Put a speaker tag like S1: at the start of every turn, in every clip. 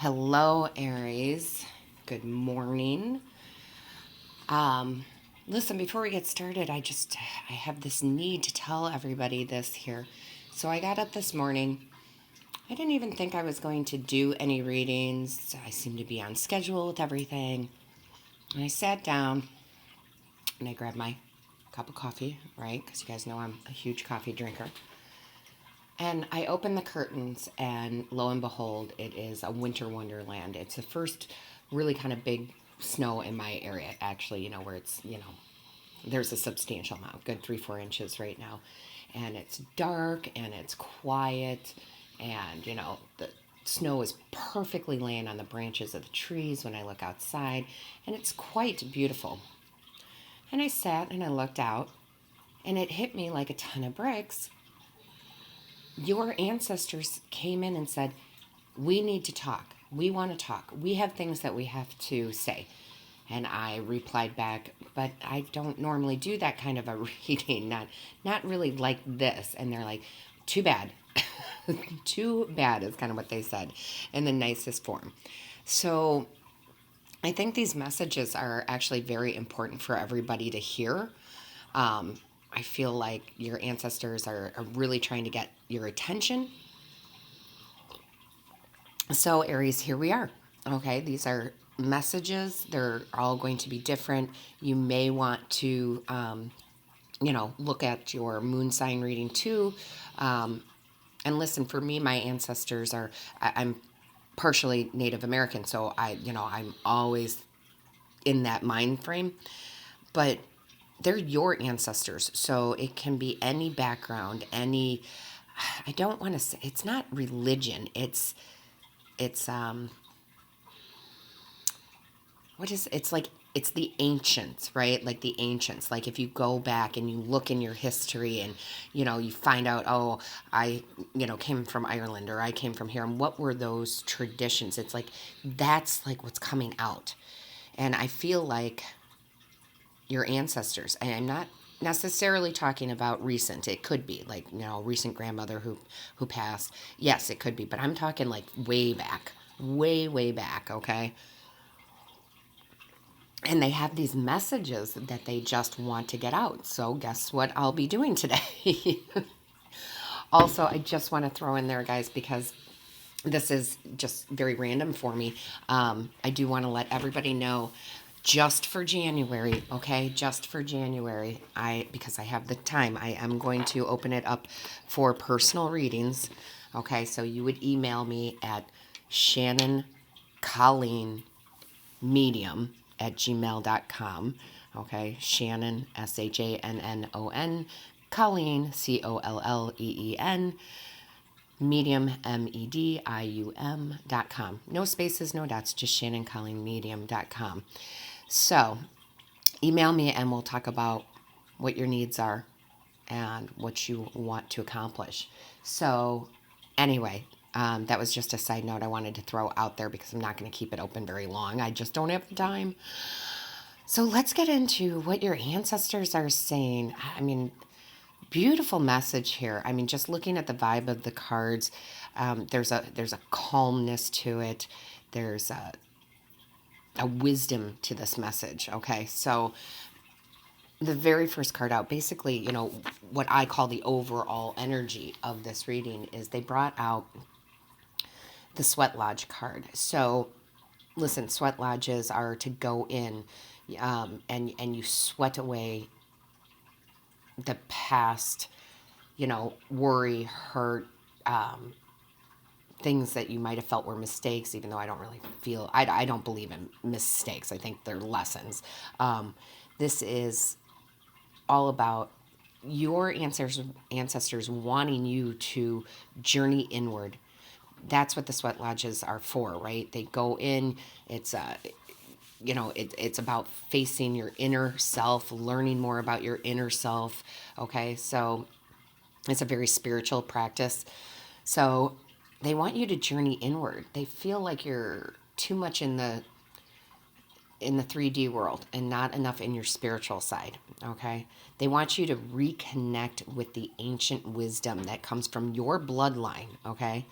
S1: Hello, Aries. Good morning. Listen, before we get started, I have this need to tell everybody this here. So I got up this morning. I didn't even think I was going to do any readings. I seem to be on schedule with everything. And I sat down and I grabbed my cup of coffee, right? Because you guys know I'm a huge coffee drinker. And I opened the curtains, and lo and behold, it is a winter wonderland. It's the first really kind of big snow in my area, actually, where there's a substantial amount, good 3-4 inches right now. And it's dark and it's quiet, and, the snow is perfectly laying on the branches of the trees when I look outside, and it's quite beautiful. And I sat and I looked out, and it hit me like a ton of bricks. Your ancestors came in and said, we need to talk. We want to talk. We have things that we have to say. And I replied back, but I don't normally do that kind of a reading, not really like this. And they're like, too bad. Too bad is kind of what they said in the nicest form. So I think these messages are actually very important for everybody to hear. I feel like your ancestors are really trying to get your attention. So, Aries, here we are. Okay, these are messages. They're all going to be different. You may want to, look at your moon sign reading too. And listen, for me, my ancestors I'm partially Native American, so I'm always in that mind frame. But they're your ancestors, so it can be any background, I don't want to say, it's not religion, it's it's like, it's the ancients, right? Like the ancients, like if you go back and you look in your history and you find out, oh, I came from Ireland, or I came from here, and what were those traditions? It's like, that's like what's coming out. And I feel like your ancestors, and I'm not necessarily talking about recent. It could be like, recent grandmother who passed. Yes, it could be, but I'm talking like way back, way back, okay? And they have these messages that they just want to get out. So guess what I'll be doing today? Also, I just want to throw in there, guys, because this is just very random for me. I do want to let everybody know, just for January, okay? Just for January, because I have the time, I am going to open it up for personal readings, okay? So you would email me at shannoncolleen.medium@gmail.com, okay? Shannon, SHANNON, Colleen, COLLEEN, medium, medium.com. No spaces, no dots, just shannoncolleenmedium.com. So email me and we'll talk about what your needs are and what you want to accomplish. So anyway, that was just a side note I wanted to throw out there, because I'm not going to keep it open very long. I just don't have the time. So let's get into what your ancestors are saying. I mean, beautiful message here. I mean, just looking at the vibe of the cards, there's a calmness to it. There's a wisdom to this message. Okay, so the very first card out, basically, what I call the overall energy of this reading is they brought out the Sweat Lodge card. So listen, sweat lodges are to go in, and you sweat away the past, worry, hurt, things that you might have felt were mistakes, even though I don't really feel, I don't believe in mistakes. I think they're lessons. This is all about your ancestors wanting you to journey inward. That's what the sweat lodges are for, right? They go in, it's it's about facing your inner self, learning more about your inner self. Okay, so it's a very spiritual practice. So they want you to journey inward. They feel like you're too much in the 3D world and not enough in your spiritual side. Okay, they want you to reconnect with the ancient wisdom that comes from your bloodline. Okay,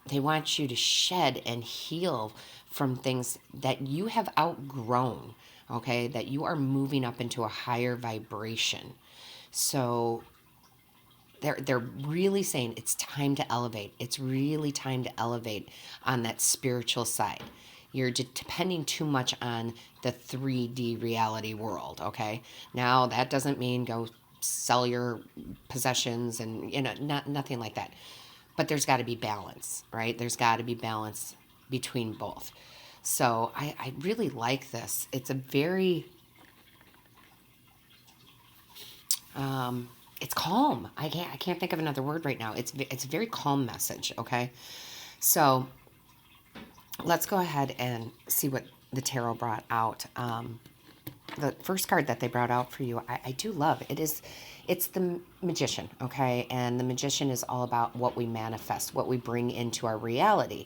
S1: They want you to shed and heal from things that you have outgrown, okay? That you are moving up into a higher vibration. So they're really saying it's time to elevate. It's really time to elevate on that spiritual side. You're depending too much on the 3D reality world, okay? Now, that doesn't mean go sell your possessions and, nothing like that. But there's got to be balance, right? There's got to be balance between both. So I really like this. It's a very it's calm. I can't think of another word right now. It's a very calm message, okay? So let's go ahead and see what the tarot brought out. The first card that they brought out for you, I do love. It's the Magician, okay? And the Magician is all about what we manifest, what we bring into our reality.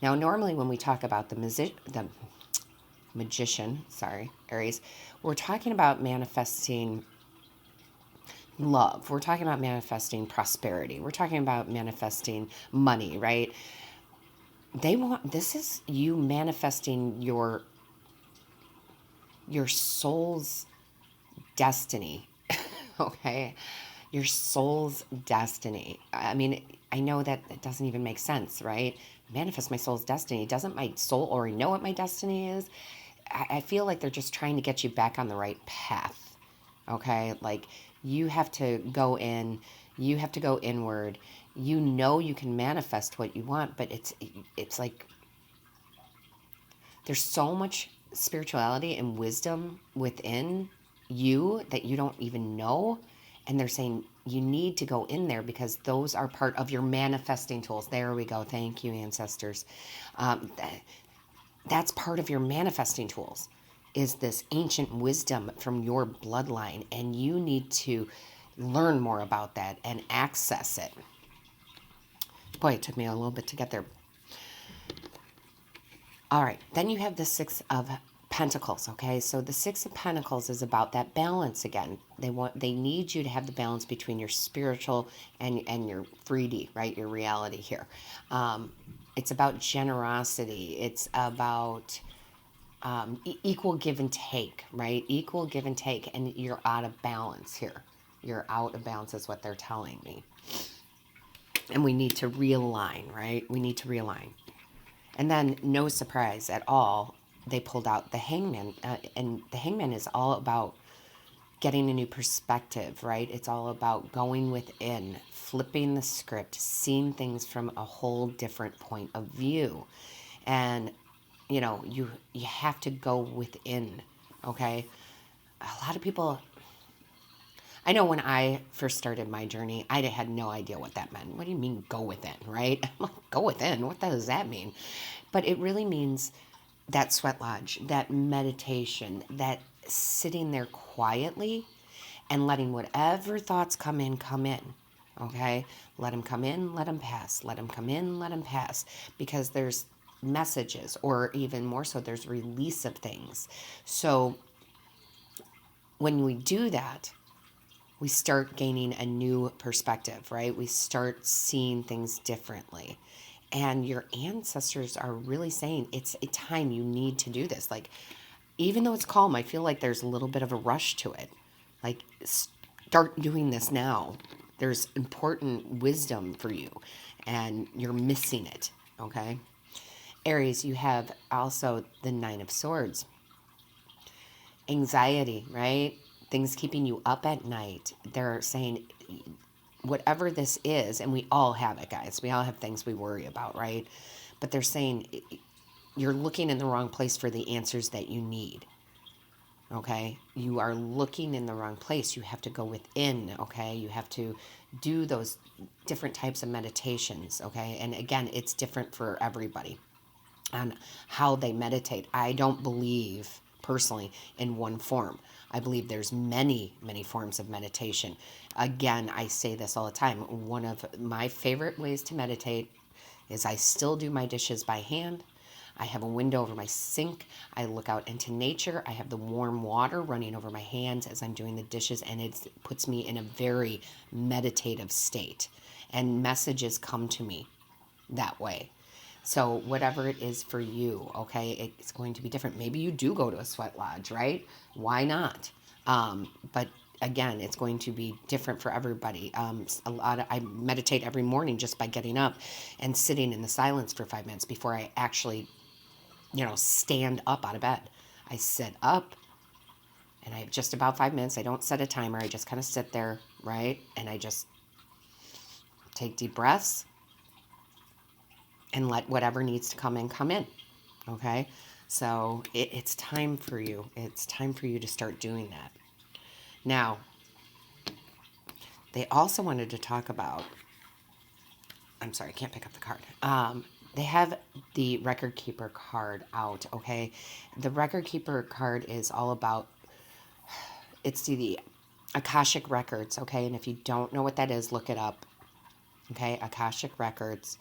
S1: Now, normally when we talk about the Magician, sorry, Aries, we're talking about manifesting love. We're talking about manifesting prosperity. We're talking about manifesting money, right? This is you manifesting your soul's destiny. Okay? Your soul's destiny. I mean, I know that it doesn't even make sense, right? Manifest my soul's destiny. Doesn't my soul already know what my destiny is? I feel like they're just trying to get you back on the right path. Okay? Like, you have to go in, you have to go inward. You know you can manifest what you want, but it's like there's so much spirituality and wisdom within you that you don't even know. And they're saying you need to go in there because those are part of your manifesting tools. There we go. Thank you, ancestors. That's part of your manifesting tools, is this ancient wisdom from your bloodline. And you need to learn more about that and access it. Boy, it took me a little bit to get there. All right, then you have the Six of Pentacles, okay? So the Six of Pentacles is about that balance again. They need you to have the balance between your spiritual and your 3D, right? Your reality here. It's about generosity. It's about equal give and take, right? Equal give and take, and you're out of balance here. You're out of balance is what they're telling me. And we need to realign, right? We need to realign. And then, no surprise at all, they pulled out the Hangman. And the Hangman is all about getting a new perspective, right? It's all about going within, flipping the script, seeing things from a whole different point of view. And, you have to go within, okay? A lot of people... I know when I first started my journey, I had no idea what that meant. What do you mean, go within, right? I'm like, go within? What the hell does that mean? But it really means that sweat lodge, that meditation, that sitting there quietly and letting whatever thoughts come in, okay? Let them come in, let them pass. Let them come in, let them pass. Because there's messages, or even more so, there's release of things. So when we do that, we start gaining a new perspective, right? We start seeing things differently. And your ancestors are really saying it's a time you need to do this. Like, even though it's calm, I feel like there's a little bit of a rush to it. Like, start doing this now. There's important wisdom for you, and you're missing it, okay? Aries, you have also the Nine of Swords. Anxiety, right? Things keeping you up at night. They're saying whatever this is, and we all have it, guys. We all have things we worry about, right? But they're saying you're looking in the wrong place for the answers that you need, okay? You are looking in the wrong place. You have to go within, okay? You have to do those different types of meditations, okay? And again, it's different for everybody on how they meditate. I don't believe personally in one form. I believe there's many, many forms of meditation. Again, I say this all the time. One of my favorite ways to meditate is I still do my dishes by hand. I have a window over my sink. I look out into nature. I have the warm water running over my hands as I'm doing the dishes, and it puts me in a very meditative state. And messages come to me that way. So whatever it is for you, okay, it's going to be different. Maybe you do go to a sweat lodge, right? Why not? But again, it's going to be different for everybody. I meditate every morning just by getting up and sitting in the silence for 5 minutes before I actually, stand up out of bed. I sit up and I have just about 5 minutes. I don't set a timer. I just kind of sit there, right? And I just take deep breaths and let whatever needs to come in, come in. Okay? So it's time for you. It's time for you to start doing that. Now, they also wanted to talk about, I'm sorry, I can't pick up the card. They have the record keeper card out, okay? The record keeper card is all about, it's the Akashic Records, okay? And if you don't know what that is, look it up, okay? Akashic Records.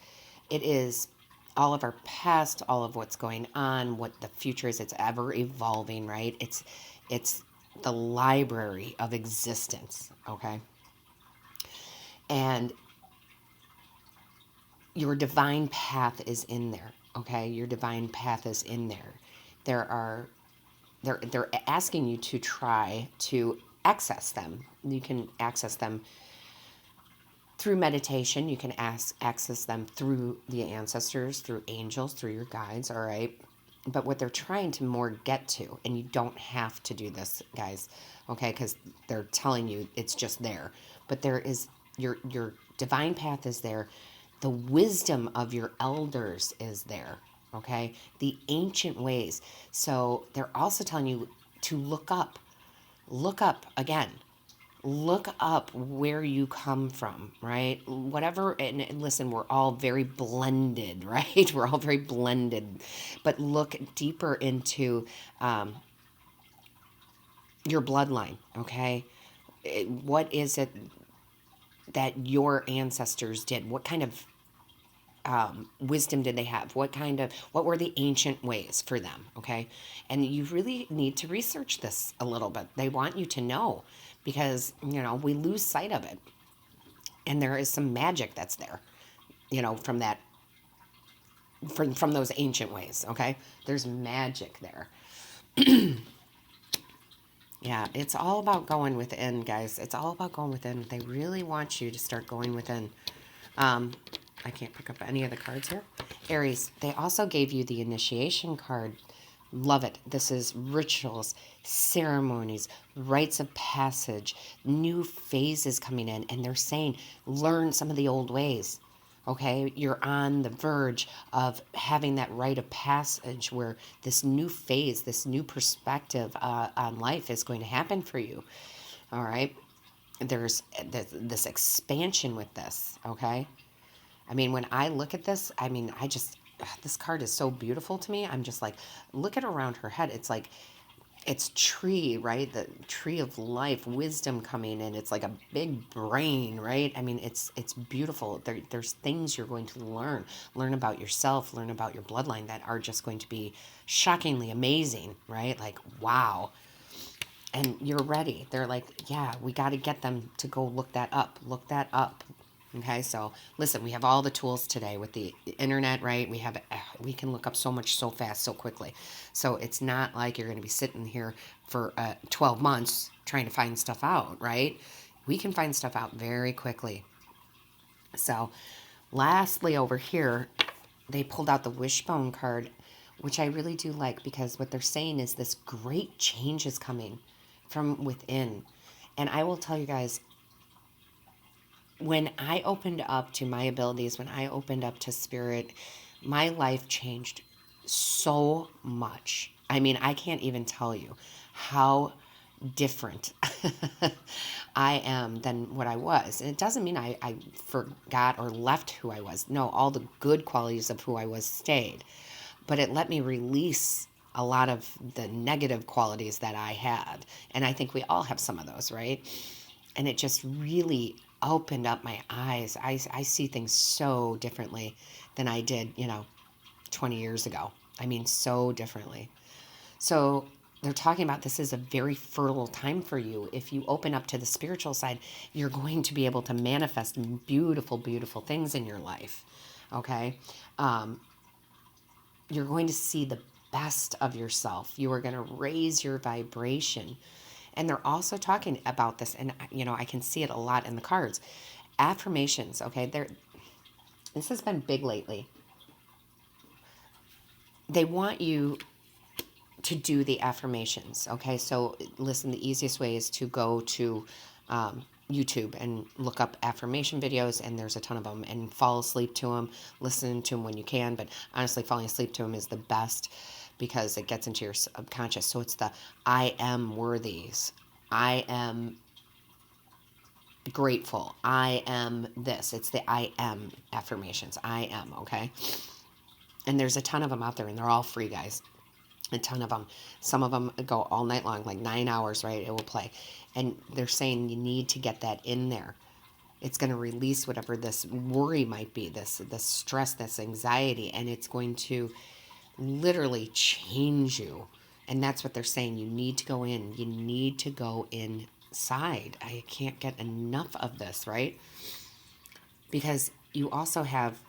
S1: It is all of our past, all of what's going on, what the future is. It's ever evolving, right? It's the library of existence, okay? And your divine path is in there, okay? Your divine path is in there. They're asking you to try to access them. You can access them through meditation. You can access them through the ancestors, through angels, through your guides, all right? But what they're trying to more get to, and you don't have to do this, guys, okay? Because they're telling you it's just there. But there is, your divine path is there. The wisdom of your elders is there, okay? The ancient ways. So they're also telling you to look up again. Look up where you come from, right? Whatever, and listen, we're all very blended, right? We're all very blended. But look deeper into your bloodline, okay? What is it that your ancestors did? What kind of wisdom did they have? What were the ancient ways for them? Okay. And you really need to research this a little bit. They want you to know because, we lose sight of it. And there is some magic that's there, from that, from those ancient ways. Okay. There's magic there. Yeah. It's all about going within, guys. It's all about going within. They really want you to start going within. I can't pick up any of the cards here. Aries, they also gave you the initiation card. Love it. This is rituals, ceremonies, rites of passage, new phases coming in. And they're saying, learn some of the old ways. Okay, you're on the verge of having that rite of passage where this new phase, this new perspective on life is going to happen for you. All right, there's this expansion with this, okay? I mean, when I look at this, this card is so beautiful to me. I'm just like, look at around her head. It's like, it's tree, right? The tree of life, wisdom coming in. It's like a big brain, right? I mean, it's beautiful. There's things you're going to learn about yourself, learn about your bloodline that are just going to be shockingly amazing, right? Like, wow. And you're ready. They're like, yeah, we got to get them to go look that up. Okay, so listen, we have all the tools today with the internet, right? We can look up so much so fast, so quickly. So it's not like you're going to be sitting here for 12 months trying to find stuff out, right? We can find stuff out very quickly. So lastly, over here, they pulled out the wishbone card, which I really do like because what they're saying is this great change is coming from within. And I will tell you guys, when I opened up to my abilities, when I opened up to spirit, my life changed so much. I mean, I can't even tell you how different I am than what I was. And it doesn't mean I forgot or left who I was. No, all the good qualities of who I was stayed. But it let me release a lot of the negative qualities that I had. And I think we all have some of those, right? And it just really opened up my eyes. I see things so differently than I did, 20 years ago. I mean, so differently. So they're talking about this is a very fertile time for you. If you open up to the spiritual side, you're going to be able to manifest beautiful, beautiful things in your life. Okay. you're going to see the best of yourself. You are going to raise your vibration. And they're also talking about this, and I can see it a lot in the cards. Affirmations, okay? This has been big lately. They want you to do the affirmations, okay? So listen, the easiest way is to go to YouTube and look up affirmation videos, and there's a ton of them, and fall asleep to them, listen to them when you can, but honestly, falling asleep to them is the best because it gets into your subconscious. So it's the I am worthies. I am grateful. I am this. It's the I am affirmations. I am, okay? And there's a ton of them out there, and they're all free, guys. A ton of them. Some of them go all night long, like 9 hours, right? It will play. And they're saying you need to get that in there. It's going to release whatever this worry might be, this stress, this anxiety, and it's going to literally change you. And that's what they're saying. You need to go in. You need to go inside. I can't get enough of this, right? Because you also have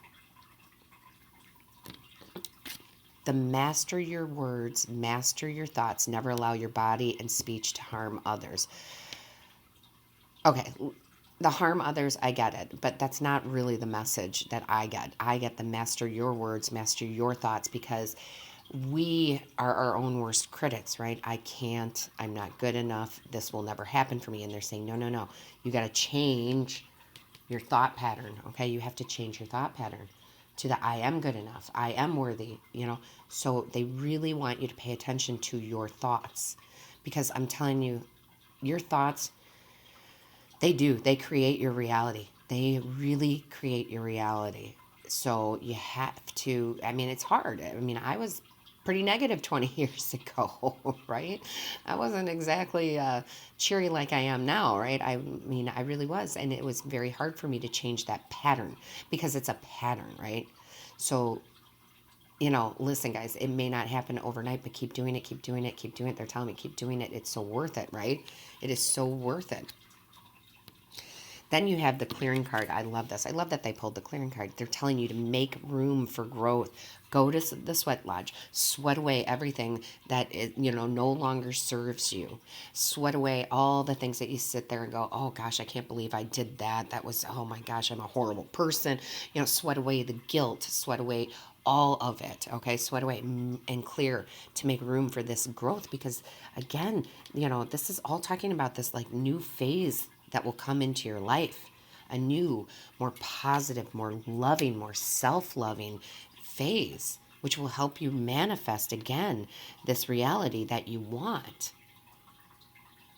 S1: the master your words, master your thoughts, never allow your body and speech to harm others. Okay, the harm others, I get it, but that's not really the message that I get. I get the master your words, master your thoughts, because we are our own worst critics, right? I'm not good enough, this will never happen for me. And they're saying, no, you got to change your thought pattern, okay? You have to change your thought pattern to the I am good enough, I am worthy, So they really want you to pay attention to your thoughts, because I'm telling you, your thoughts, they create your reality. They really create your reality. So you have to, it's hard. I was pretty negative 20 years ago, right? I wasn't exactly cheery like I am now, right? I really was. And it was very hard for me to change that pattern, because it's a pattern, right? So, listen, guys, it may not happen overnight, but keep doing it, keep doing it, keep doing it. They're telling me keep doing it. It's so worth it, right? It is so worth it. Then you have the clearing card. I love this. I love that they pulled the clearing card. They're telling you to make room for growth. Go to the sweat lodge. Sweat away everything that no longer serves you. Sweat away all the things that you sit there and go, oh gosh, I can't believe I did that. That was, oh my gosh, I'm a horrible person. Sweat away the guilt. Sweat away all of it, okay? Sweat away and clear to make room for this growth, because again, this is all talking about this like new phase that will come into your life, a new, more positive, more loving, more self-loving phase, which will help you manifest again this reality that you want.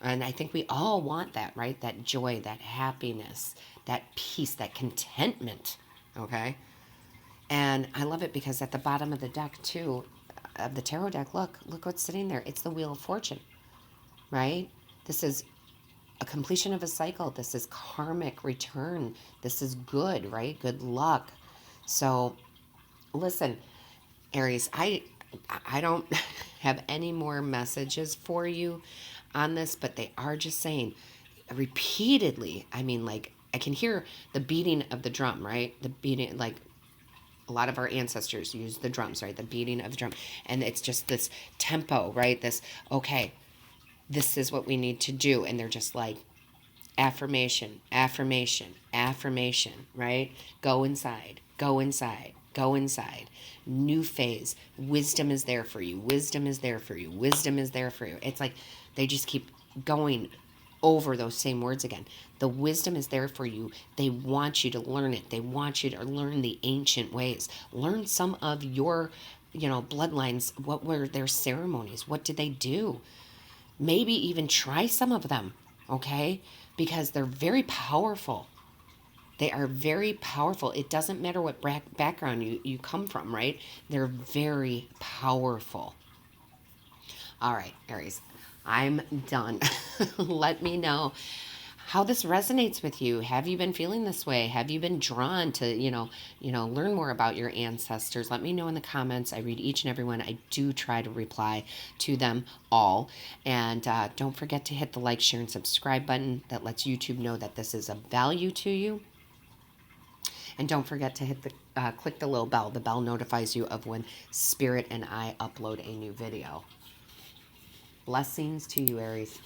S1: And I think we all want that, right? That joy, that happiness, that peace, that contentment, okay? And I love it because at the bottom of the deck too, of the tarot deck, look what's sitting there. It's the Wheel of Fortune, right? This is a completion of a cycle. This is karmic return. This is good, right? Good luck. So listen, Aries, I don't have any more messages for you on this, but they are just saying repeatedly, I can hear the beating of the drum, right? The beating, like a lot of our ancestors use the drums, right? The beating of the drum. And it's just this tempo, right? This, okay, this is what we need to do. And they're just like, affirmation, affirmation, affirmation, right? Go inside, go inside, go inside. New phase. Wisdom is there for you. Wisdom is there for you. Wisdom is there for you. It's like they just keep going over those same words again. The wisdom is there for you. They want you to learn it. They want you to learn the ancient ways. Learn some of your, bloodlines. What were their ceremonies? What did they do? Maybe even try some of them, okay? Because they're very powerful. They are very powerful. It doesn't matter what background you come from, right? They're very powerful. All right, Aries, I'm done. Let me know how this resonates with you. Have you been feeling this way? Have you been drawn to, learn more about your ancestors? Let me know in the comments. I read each and every one. I do try to reply to them all. And don't forget to hit the like, share, and subscribe button. That lets YouTube know that this is of value to you. And don't forget to hit the click the little bell. The bell notifies you of when Spirit and I upload a new video. Blessings to you, Aries.